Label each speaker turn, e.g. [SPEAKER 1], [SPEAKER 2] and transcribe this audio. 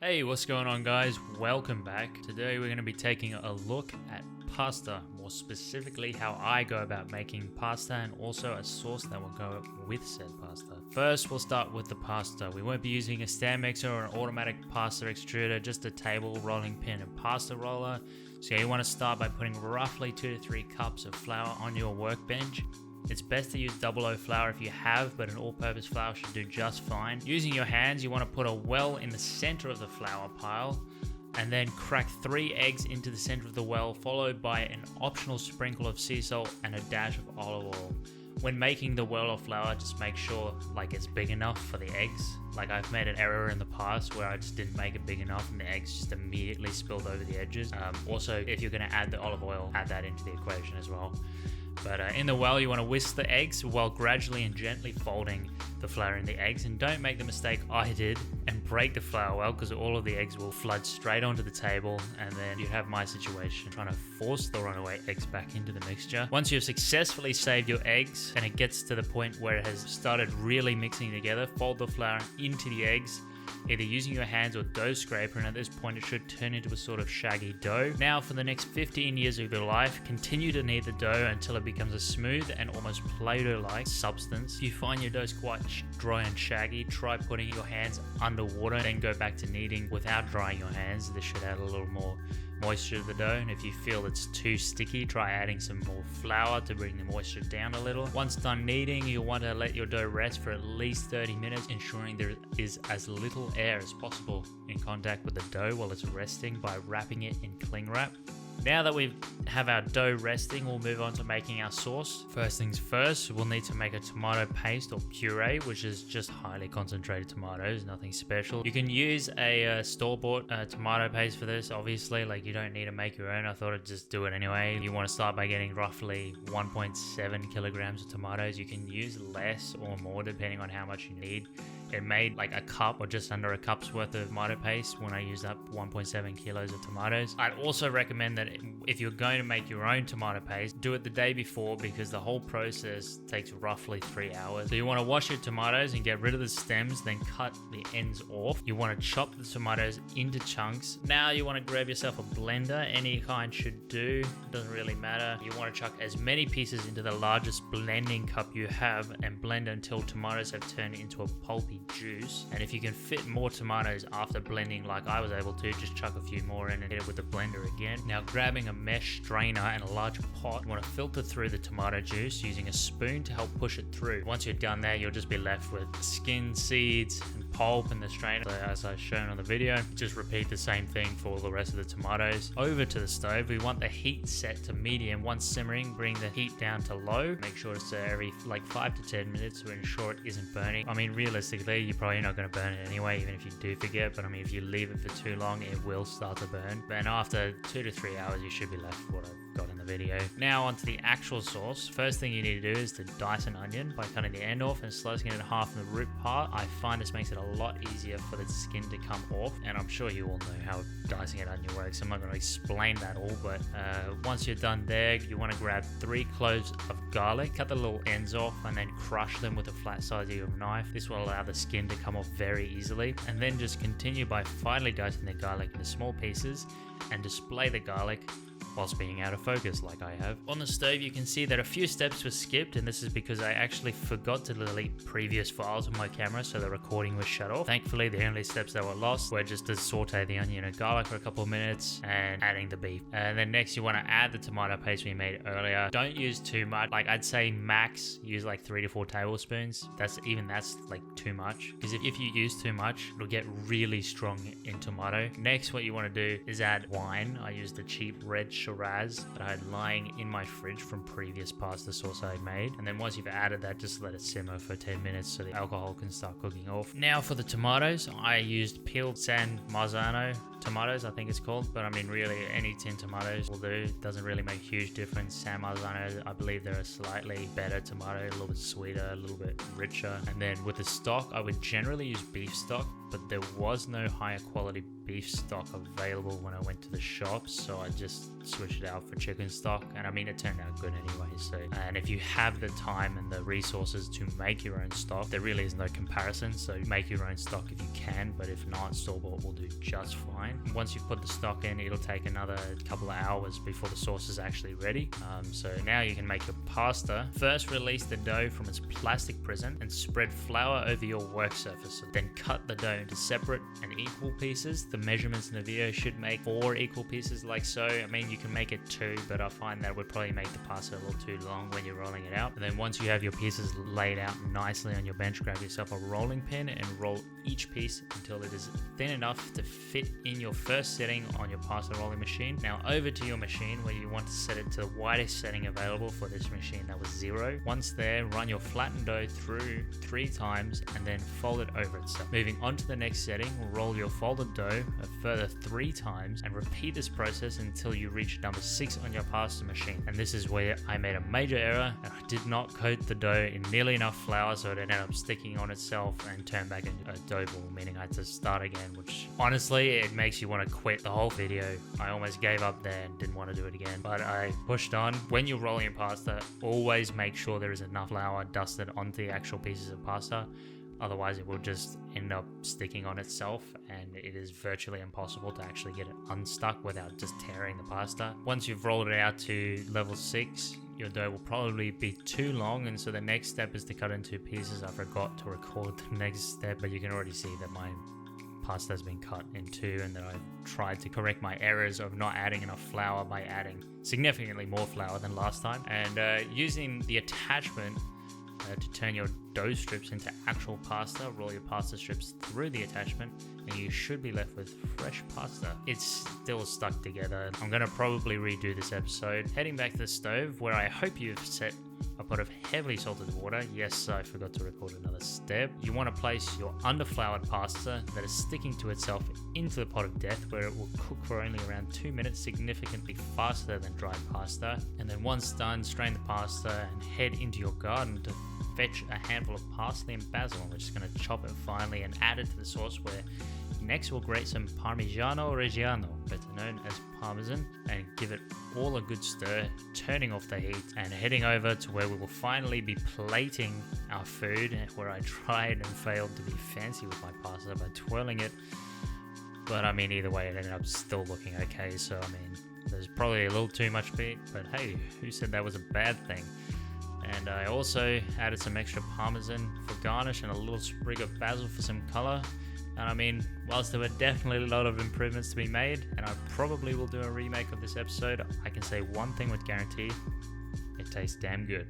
[SPEAKER 1] Hey, what's going on, guys? Welcome back. Today we're going to be taking a look at pasta, more specifically how I go about making pasta and also a sauce that will go with said pasta. First, we'll start with the pasta. We won't be using a stand mixer or an automatic pasta extruder, just a table, rolling pin and pasta roller. So you want to start by putting roughly 2 to 3 cups of flour on your workbench. It's best to use 00 flour if you have, but an all-purpose flour should do just fine. Using your hands, you want to put a well in the center of the flour pile and then crack 3 eggs into the center of the well, followed by an optional sprinkle of sea salt and a dash of olive oil. When making the well of flour, just make sure it's big enough for the eggs. I've made an error in the past where I just didn't make it big enough and the eggs just immediately spilled over the edges. Also, if you're going to add the olive oil, add that into the equation as well. But in the well, you want to whisk the eggs while gradually and gently folding the flour in the eggs. And don't make the mistake I did and break the flour well, because all of the eggs will flood straight onto the table. And then you have my situation trying to force the runaway eggs back into the mixture. Once you've successfully saved your eggs and it gets to the point where it has started really mixing together, fold the flour into the eggs, either using your hands or dough scraper, and at this point it should turn into a sort of shaggy dough. Now for the next 15 years of your life, continue to knead the dough until it becomes a smooth and almost Play-Doh-like substance. If you find your dough's quite dry and shaggy, try putting your hands underwater, then go back to kneading without drying your hands. This should add a little more moisture to the dough, and if you feel it's too sticky, try adding some more flour to bring the moisture down a little. Once done kneading, you'll want to let your dough rest for at least 30 minutes, ensuring there is as little air as possible in contact with the dough while it's resting by wrapping it in cling wrap. Now that we have our dough resting, we'll move on to making our sauce. First things first, we'll need to make a tomato paste or puree, which is just highly concentrated tomatoes, nothing special. You can use a store-bought tomato paste for this, obviously. You don't need to make your own. I thought I'd just do it anyway. You want to start by getting roughly 1.7 kilograms of tomatoes. You can use less or more depending on how much you need. It made a cup or just under a cup's worth of tomato paste when I used up 1.7 kilos of tomatoes. I'd also recommend that if you're going to make your own tomato paste, do it the day before, because the whole process takes roughly 3 hours. So you want to wash your tomatoes and get rid of the stems, then cut the ends off. You want to chop the tomatoes into chunks. Now you want to grab yourself a blender, any kind should do, it doesn't really matter. You want to chuck as many pieces into the largest blending cup you have and blend until tomatoes have turned into a pulpy juice. And if you can fit more tomatoes after blending like I was able to, just chuck a few more in and hit it with the blender again. Now grabbing a mesh strainer and a large pot, you want to filter through the tomato juice using a spoon to help push it through. Once you're done there, you'll just be left with skin, seeds and pulp in the strainer. So as I've shown on the video, just repeat the same thing for all the rest of the tomatoes. Over to the stove, we want the heat set to medium. Once simmering, bring the heat down to low. Make sure to stir every 5 to 10 minutes to ensure it isn't burning. I mean, realistically, you're probably not going to burn it anyway, even if you do forget, but if you leave it for too long, it will start to burn. And after 2 to 3 hours, you should be left with what I've got in the video. Now onto the actual sauce. First thing you need to do is to dice an onion by cutting the end off and slicing it in half in the root part. I find this makes it a lot easier for the skin to come off, and I'm sure you all know how dicing an onion works, so I'm not going to explain that all, but once you're done there, you want to grab 3 cloves of garlic, cut the little ends off, and then crush them with a flat side of your knife. This will allow the skin to come off very easily, and then just continue by finely dicing the garlic into small pieces and display the garlic whilst being out of focus like I have. On the stove, you can see that a few steps were skipped, and this is because I actually forgot to delete previous files on my camera, so the recording was shut off. Thankfully, the only steps that were lost were just to saute the onion and garlic for a couple of minutes and adding the beef. And then next, you want to add the tomato paste we made earlier. Don't use too much. I'd say max use 3 to 4 tablespoons. That's too much, because if you use too much, it'll get really strong in tomato. Next, what you want to do is add wine. I used the cheap red Shiraz that I had lying in my fridge from previous pasta sauce I had made. And then once you've added that, just let it simmer for 10 minutes so the alcohol can start cooking off. Now for the tomatoes, I used peeled San Marzano tomatoes, I think it's called, but I mean really any tin tomatoes will do. It doesn't really make a huge difference. San Marzano, I believe they're a slightly better tomato, a little bit sweeter, a little bit richer. And then with the stock, I would generally use beef stock, but there was no higher quality beef stock available when I went to the shops, so I just switched it out for chicken stock, and I mean it turned out good anyway. So, and if you have the time and the resources to make your own stock, there really is no comparison, so make your own stock if you can, but if not, store-bought will do just fine. Once you've put the stock in, it'll take another couple of hours before the sauce is actually ready. So now you can make your pasta. First, release the dough from its plastic prison and spread flour over your work surface. Then cut the dough into separate and equal pieces. The measurements in the video should make 4 equal pieces like so. I mean, you can make it 2, but I find that would probably make the pasta a little too long when you're rolling it out. And then once you have your pieces laid out nicely on your bench, grab yourself a rolling pin and roll each piece until it is thin enough to fit in your first setting on your pasta rolling machine. Now over to your machine where you want to set it to the widest setting available for this machine, that was 0. Once there, run your flattened dough through 3 times and then fold it over itself. Moving on to the next setting, roll your folded dough a further 3 times and repeat this process until you reach number 6 on your pasta machine. And this is where I made a major error, and I did not coat the dough in nearly enough flour, so it ended up sticking on itself and turned back into a dough ball, meaning I had to start again, which honestly it makes you want to quit the whole video. I almost gave up there and didn't want to do it again, but I pushed on. When you're rolling your pasta, always make sure there is enough flour dusted onto the actual pieces of pasta. Otherwise it will just end up sticking on itself, and it is virtually impossible to actually get it unstuck without just tearing the pasta. Once you've rolled it out to level 6, your dough will probably be too long, and so the next step is to cut into pieces. I forgot to record the next step, but you can already see that my pasta has been cut in 2, and that I've tried to correct my errors of not adding enough flour by adding significantly more flour than last time, and using the attachment to turn your dough strips into actual pasta. Roll your pasta strips through the attachment and you should be left with fresh pasta. It's still stuck together. I'm going to probably redo this episode. Heading back to the stove, where I hope you've set a pot of heavily salted water. Yes, I forgot to record another step. You want to place your underfloured pasta that is sticking to itself into the pot of death, where it will cook for only around 2 minutes, significantly faster than dried pasta. And then once done, strain the pasta and head into your garden to fetch a handful of parsley and basil. We're just going to chop it finely and add it to the sauce, where next we'll grate some parmigiano reggiano, better known as parmesan, and give it all a good stir, turning off the heat and heading over to where we will finally be plating our food, where I tried and failed to be fancy with my pasta by twirling it, but I mean either way it ended up still looking okay. So I mean there's probably a little too much meat, but hey, who said that was a bad thing? And I also added some extra parmesan for garnish and a little sprig of basil for some color. And I mean, whilst there were definitely a lot of improvements to be made, and I probably will do a remake of this episode, I can say one thing with guarantee: it tastes damn good.